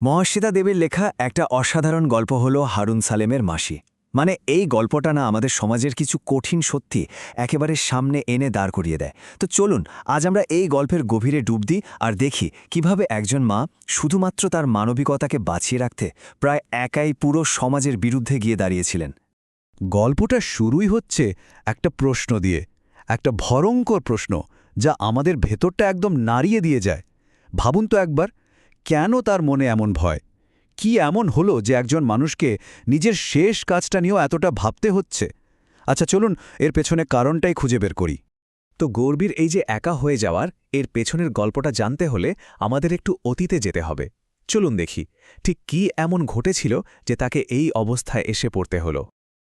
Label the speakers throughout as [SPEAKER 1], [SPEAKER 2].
[SPEAKER 1] মহাশ্বেতা দেবীর লেখা একটা অসাধারণ গল্প হলো হারুন সালেমের মাসি। মানে এই গল্পটা না আমাদের সমাজের কিছু কঠিন সত্যি একেবারে সামনে এনে দাঁড় করিয়ে দেয়। তো চলুন আজ আমরা এই গল্পের গভীরে ডুব দিই আর দেখি কিভাবে একজন মা শুধুমাত্র তার মানবিকতাকে বাঁচিয়ে রাখতে প্রায় একাই পুরো সমাজের বিরুদ্ধে গিয়ে দাঁড়িয়েছিলেন।
[SPEAKER 2] গল্পটা শুরুই হচ্ছে একটা প্রশ্ন দিয়ে, একটা ভয়ঙ্কর প্রশ্ন যা আমাদের ভেতরটা একদম নাড়িয়ে দিয়ে যায়। ভাবুন তো একবার, কেন তার মনে এমন ভয়? কি এমন হলো যে একজন মানুষকে নিজের শেষ কাজটা নিয়েও এতটা ভাবতে হচ্ছে? আচ্ছা চলুন এর পেছনে কারণটাই খুঁজে বের করি।
[SPEAKER 3] তো গৌরবীর এই যে একা হয়ে যাওয়ার এর পেছনের গল্পটা জানতে হলে আমাদের একটু অতীতে যেতে হবে। চলুন দেখি ঠিক কি এমন ঘটেছিল যে তাকে এই অবস্থায় এসে পড়তে হলো।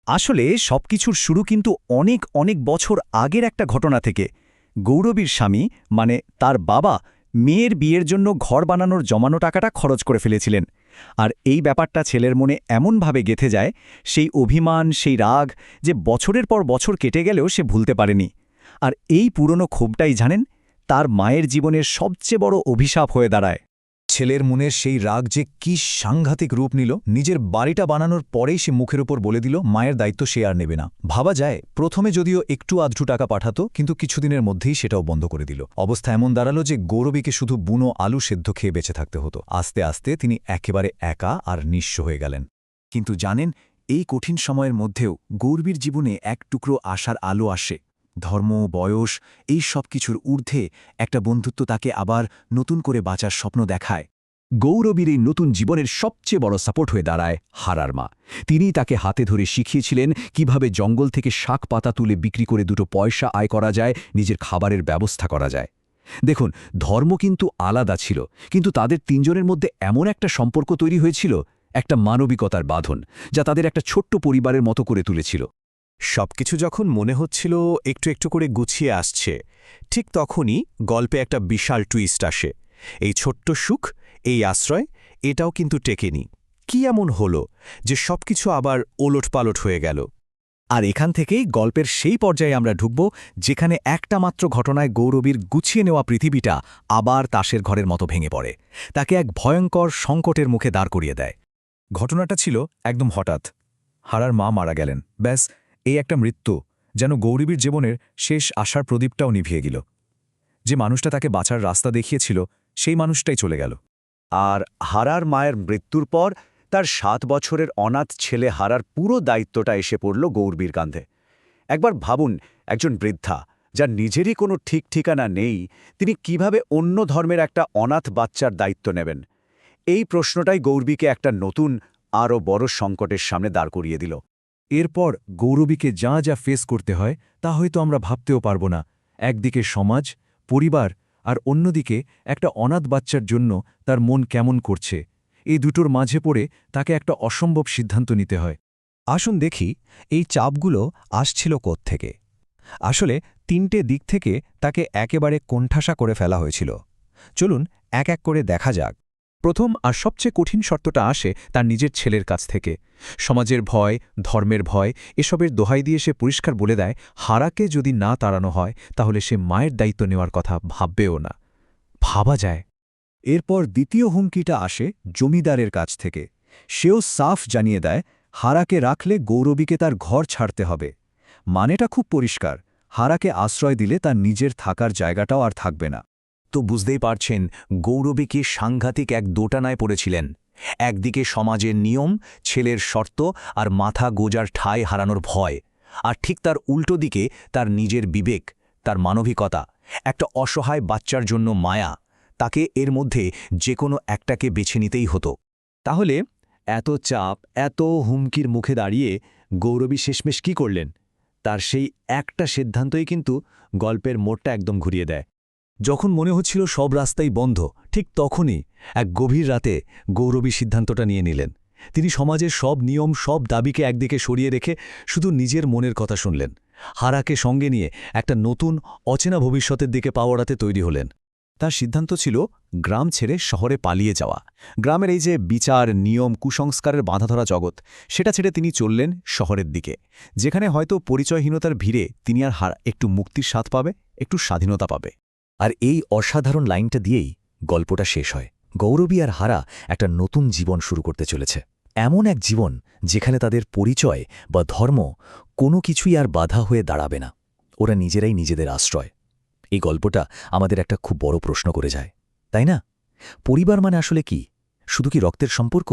[SPEAKER 2] আসলে সবকিছুর শুরু কিন্তু অনেক অনেক বছর আগের একটা ঘটনা থেকে। গৌরবীর স্বামী মানে তার বাবা মেয়ের বিয়ের জন্য ঘর বানানোর জমানো টাকাটা খরচ করে ফেলেছিলেন। আর এই ব্যাপারটা ছেলের মনে এমনভাবে গেঁথে যায়, সেই অভিমান, সেই রাগ যে বছরের পর বছর কেটে গেলেও সে ভুলতে পারেনি। আর এই পুরনো ক্ষোভটাই জানেন তার মায়ের জীবনের সবচেয়ে বড় অভিশাপ হয়ে দাঁড়ায়।
[SPEAKER 4] ছেলের মনের সেই রাগ যে কি সাংঘাতিক রূপ নিল, নিজের বাড়িটা বানানোর পরেই সে মুখের উপর বলে দিল মায়ের দায়িত্ব সে আর নেবে না। ভাবা যায় প্রথমে যদিও একটু আধটু টাকা পাঠাতো, কিন্তু কিছুদিনের মধ্যেই সেটাও বন্ধ করে দিল। অবস্থা এমন দাঁড়ালো যে গৌরবীকে শুধু বুনো আলু সেদ্ধ খেয়ে বেঁচে থাকতে হতো। আস্তে আস্তে তিনি একেবারে একা আর নিঃস্ব হয়ে গেলেন।
[SPEAKER 1] কিন্তু জানেন, এই কঠিন সময়ের মধ্যেও গৌরবীর জীবনে এক টুকরো আশার আলো আসে। ধর্ম, বয়স এই সব কিছুর ঊর্ধ্বে একটা বন্ধুত্ব তাকে আবার নতুন করে বাঁচার স্বপ্ন দেখায়।
[SPEAKER 2] গৌরবীর এই নতুন জীবনের সবচেয়ে বড় সাপোর্ট হয়ে দাঁড়ায় হারার মা। তিনি তাকে হাতে ধরে শিখিয়েছিলেন কিভাবে জঙ্গল থেকে শাক পাতা তুলে বিক্রি করে দুটো পয়সা আয় করা যায়, নিজের খাবারের ব্যবস্থা করা যায়। দেখুন, ধর্ম কিন্তু আলাদা ছিল, কিন্তু তাদের তিনজনের মধ্যে এমন একটা সম্পর্ক তৈরি হয়েছিল, একটা মানবিকতার বাঁধন যা তাদের একটা ছোট্ট পরিবারের মতো করে তুলেছিল।
[SPEAKER 3] সবকিছু যখন মনে হচ্ছিল একটু একটু করে গুছিয়ে আসছে, ঠিক তখনই গল্পে একটা বিশাল টুইস্ট আসে। এই ছোট্ট সুখ, এই আশ্রয়, এটাও কিন্তু টেকেনি। কি এমন হলো যে সবকিছু আবার ওলটপালট হয়ে গেল? আর এখান থেকেই গল্পের সেই পর্যায়ে আমরা ঢুকব যেখানে একটা মাত্র ঘটনায় গৌরবীর গুছিয়ে নেওয়া পৃথিবীটা আবার তাসের ঘরের মতো ভেঙে পড়ে, তাকে এক ভয়ঙ্কর সংকটের মুখে দাঁড় করিয়ে দেয়।
[SPEAKER 4] ঘটনাটা ছিল একদম হঠাৎ। হারার মা মারা গেলেন, ব্যাস এই একটা মৃত্যু যেন গৌরবীর জীবনের শেষ আশার প্রদীপটাও নিভিয়ে গেল। যে মানুষটা তাকে বাঁচার রাস্তা দেখিয়েছিল সেই মানুষটাই চলে গেল।
[SPEAKER 2] আর হারার মায়ের মৃত্যুর পর তার 7 বছরের অনাথ ছেলে হারার পুরো দায়িত্বটা এসে পড়ল গৌরবীর কাঁধে। একবার ভাবুন, একজন বৃদ্ধা যার নিজেরই কোনো ঠিক ঠিকানা নেই, তিনি কিভাবে অন্য ধর্মের একটা অনাথ বাচ্চার দায়িত্ব নেবেন? এই প্রশ্নটাই গৌরবীকে একটা নতুন আরও বড় সংকটের সামনে দাঁড় করিয়ে দিল।
[SPEAKER 4] এরপর গৌরবীকে যা যা ফেস করতে হয় তা হয়তো আমরা ভাবতেও পারব না। একদিকে সমাজ, পরিবার, আর অন্যদিকে একটা অনাথ বাচ্চার জন্য তার মন কেমন করছে, এই দুটোর মাঝে পড়ে তাকে একটা অসম্ভব সিদ্ধান্ত নিতে হয়।
[SPEAKER 5] আসুন দেখি এই চাপগুলো আসছিল কোত্থেকে। আসলে 3টে দিক থেকে তাকে একেবারে কোণঠাসা করে ফেলা হয়েছিল। চলুন এক এক করে দেখা যাক।
[SPEAKER 3] প্রথম আর সবচেয়ে কঠিন শর্তটা আসে তার নিজের ছেলের কাছ থেকে। সমাজের ভয়, ধর্মের ভয়, এসবের দোহাই দিয়ে সে পরিষ্কার বলে দেয় হারাকে যদি না তাড়ানো হয় তাহলে সে মায়ের দায়িত্ব নেওয়ার কথা ভাববেও না। ভাবা যায়।
[SPEAKER 2] এরপর দ্বিতীয় হুমকিটা আসে জমিদারের কাছ থেকে। সেও সাফ জানিয়ে দেয় হারাকে রাখলে গৌরবীকে তার ঘর ছাড়তে হবে। মানেটা খুব পরিষ্কার, হারাকে আশ্রয় দিলে তার নিজের থাকার জায়গাটাও আর থাকবে না।
[SPEAKER 1] তো বুঝতেই পারছেন গৌরবী কি সাংঘাতিক এক দোটানায় পড়েছিলেন। একদিকে সমাজের নিয়ম, ছেলের শর্ত আর মাথা গোজার ঠাঁই হারানোর ভয়, আর ঠিক তার উল্টো দিকে তার নিজের বিবেক, তার মানবিকতা, একটা অসহায় বাচ্চার জন্য মায়া। তাকে এর মধ্যে যে কোনো একটাকে বেছে নিতেই হতো। তাহলে এত চাপ, এত হুমকির মুখে দাঁড়িয়ে গৌরবী শেষমেশ কী করলেন? তার সেই একটা সিদ্ধান্তই কিন্তু গল্পের মোড়টা একদম ঘুরিয়ে দেয়। যখন মনে হচ্ছিল সব রাস্তাই বন্ধ, ঠিক তখনই এক গভীর রাতে গৌরবী সিদ্ধান্তটা নিয়ে নিলেন। তিনি সমাজের সব নিয়ম, সব দাবিকে একদিকে সরিয়ে রেখে শুধু নিজের মনের কথা শুনলেন। হারাকে সঙ্গে নিয়ে একটা নতুন অচেনা ভবিষ্যতের দিকে পা বাড়াতে তৈরি হলেন। তার সিদ্ধান্ত ছিল গ্রাম ছেড়ে শহরে পালিয়ে যাওয়া। গ্রামের এই যে বিচার, নিয়ম, কুসংস্কারের বাঁধাধরা জগৎ, সেটা ছেড়ে তিনি চললেন শহরের দিকে, যেখানে হয়তো পরিচয়হীনতার ভিড়ে তিনি আর একটু মুক্তির স্বাদ পাবে, একটু স্বাধীনতা পাবে। আর এই অসাধারণ লাইনটা দিয়েই গল্পটা শেষ হয়।
[SPEAKER 2] গৌরবী আর হারা একটা নতুন জীবন শুরু করতে চলেছে, এমন এক জীবন যেখানে তাদের পরিচয় বা ধর্ম কোনো কিছুই আর বাধা হয়ে দাঁড়াবে না। ওরা নিজেরাই নিজেদের আশ্রয়। এই গল্পটা আমাদের একটা খুব বড় প্রশ্ন করে যায়, তাই না? পরিবার মানে আসলে কি? শুধু কি রক্তের সম্পর্ক,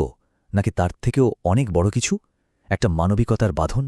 [SPEAKER 2] নাকি তার থেকেও অনেক বড় কিছু, একটা মানবিকতার বাঁধন?